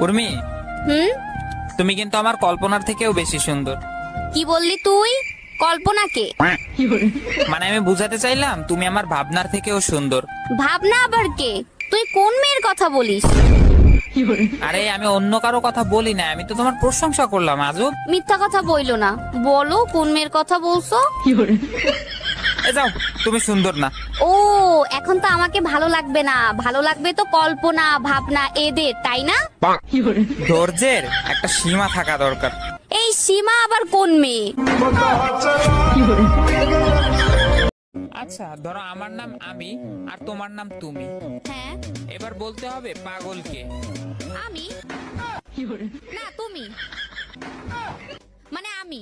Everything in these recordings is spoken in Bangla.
উর্মি, তুমি কিন্তু আমার কল্পনার থেকেও বেশি সুন্দর। কি বললি তুই? কল্পনাকে? মানে আমি বুঝাতে চাইলাম তুমি আমার ভাবনার থেকেও সুন্দর। ভাবনা আবার কে? তুই কোন মেয়ের কথা বলিস? আরে আমি অন্য কারো কথা বলি না, আমি তো তোমার প্রশংসা করলাম। আজব মিথ্যা কথা বইলো না, বলো কোন মেয়ের কথা বলছো? যাও, তুমি সুন্দর না। ও, এখন তো আমাকে ভালো লাগবে না, ভালো লাগবে তো কল্পনা ভাবনা এদের, তাই না? ধৈর্যের একটা সীমা থাকা দরকার। এই সীমা আবার কোন মেয়ে? আচ্ছা ধরো আমার নাম আমি আর তোমার নাম তুমি। হ্যাঁ, এবার বলতে হবে পাগলকে। আমি না তুমি, মানে আমি।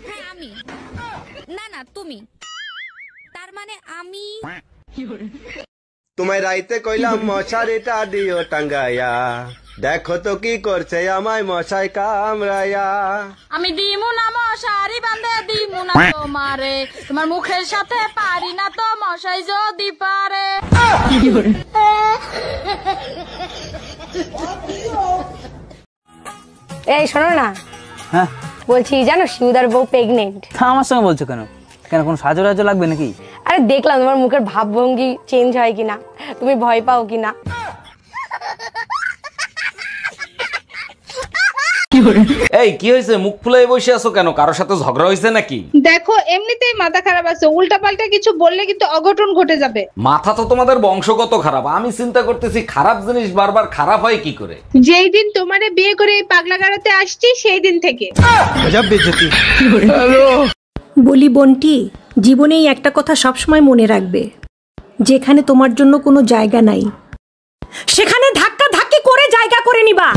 হ্যাঁ আমি, না না তুমি, তার মানে আমি। তোমায় রাইতে কইলাম মশারিটা দিও টাঙ্গাইয়া, দেখো তো কি করছে আমায় মশাই কামড়াইয়া। আমি দিমু না মশারি বাঁধে দিমু না তোমারে, তোমার মুখের সাথে পারি না তো মশাই যদি পারে। এই শোনো না, হ্যাঁ বলছি জানো শিউদার বউ প্রেগনেন্ট। আমার সঙ্গে বলছো কেন? কেন কোনো সাহায্য টাহায্য লাগবে নাকি? আরে দেখলাম তোমার মুখের ভাবভঙ্গি চেঞ্জ হয় কিনা, তুমি ভয় পাও কিনা। এই কি হয়েছে? মুখ ফুলাই বসে আছো কেন? কারোর সাথে ঝগড়া হয়েছে নাকি? দেখো এমনিতেই মাথা খারাপ আছে, উল্টা পাল্টা কিছু বললে কিন্তু অঘটন ঘটে যাবে। মাথা তো তোমাদের বংশগত খারাপ। আমি চিন্তা করতেছি খারাপ জিনিস বারবার খারাপ হয় কি করে। যেই দিন তোমারে বিয়ে করে এই পাগলা গাড়াতে আসছি সেই দিন থেকে। বলি বোনটি, জীবনেই একটা কথা সবসময় মনে রাখবে, যেখানে তোমার জন্য কোনো জায়গা নাই সেখানে ধাক্কা ধাক্কি করে জায়গা করে নিবা।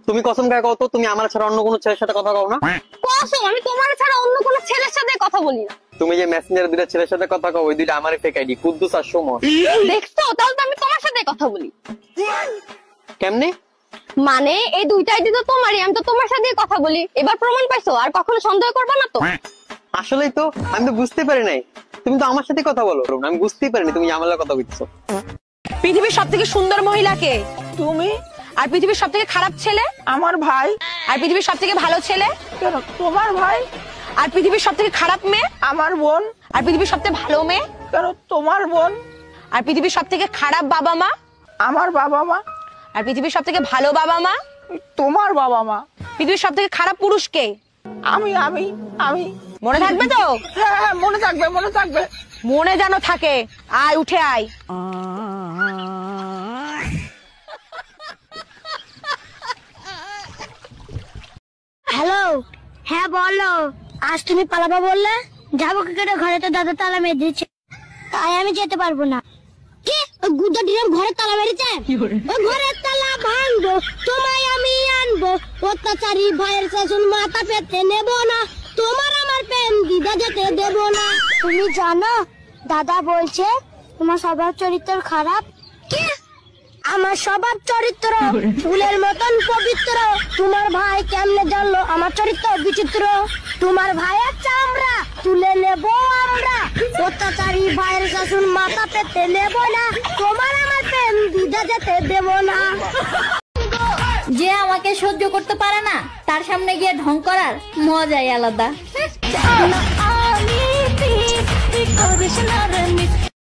তুমি কসম গায়ে কও তো তুমি আমার ছাড়া অন্য কোনো ছেলের সাথে কথা কও না? কসম, আমি তোমার ছাড়া অন্য কোনো ছেলের সাথে কথা বলি না। তুমি যে মেসেঞ্জারে দুইটা ছেলের সাথে কথা কও, ওই দুইটা আমারই ফেক আইডি, কুদ্দুস আর সুমন। দেখছো, তাহলে তো আমি তোমার সাথে কথা বলি। কেমনে? মানে এই দুইটাই দিন তো তোমারই, আমি তো তোমার সাথে কথা বলি। এবার প্রমাণ পাইছো, আর কখনো সন্দেহ করবে না তো? আসলেই তো, আমি তো বুঝতে পারি নাই তুমি তো আমার সাথে কথা বলো। আমি বুঝতেই পারিনি তুমি আমার কথা বলছো। পৃথিবীর সবথেকে সুন্দর মহিলা কে? তুমি। আর পৃথিবীর সবথেকে খারাপ ছেলে? আমার ভাই। আর পৃথিবীর সবথেকে ভালো ছেলে? কেন? তোমার ভাই। আর পৃথিবীর সবথেকে খারাপ মেয়ে? আমার বোন। আর পৃথিবীর সবথেকে ভালো মেয়ে? কেন? তোমার বোন। আর পৃথিবীর সবথেকে খারাপ বাবা মা? আমার বাবা মা। আর পৃথিবীর সবথেকে ভালো বাবা মা? তোমার বাবা মা। পৃথিবীর সবথেকে খারাপ পুরুষ কে? আমি আমি আমি। মনে থাকবে তো? হ্যাঁ মনে থাকবে, মনে থাকবে। মনে যেন থাকে। আয় উঠে আয়। হ্যালো, হ্যাঁ বলো। আজ তুমি পালাবা বললে, যাবো কি করে? ঘরে তো দাদা তালা মেরে দিয়েছে, তাই আমি যেতে পারবো না। কি গুদা ডিম ঘরে তালা মেরেছে? ঘরের তালা ভাঙবো, তোমায় আমি আনবো। অত্যাচারী ভাইয়ের শাসন মাথা পেতে নেব না, তোমার আমার প্রেম দিদা যেতে দেব না। তুমি জানো দাদা বলছে তোমার স্বভাব চরিত্র খারাপ। কি? আমার স্বভাব চরিত্র ফুলের মতন পবিত্র। তোমার ভাই কেমনে জানলো আমার চরিত্র বিচিত্র? তোমার ভাইয়ের চামড়া তুলে নেব আমরা, অত্যাচারী ভাইয়ের শাসন মাথা পেতে নেব না, তোমার আমার প্রেম দিদা যেতে দেব না। যে আমাকে সহ্য করতে পারে না তার সামনে গিয়ে ঢং করার মজাই আলাদা। আমি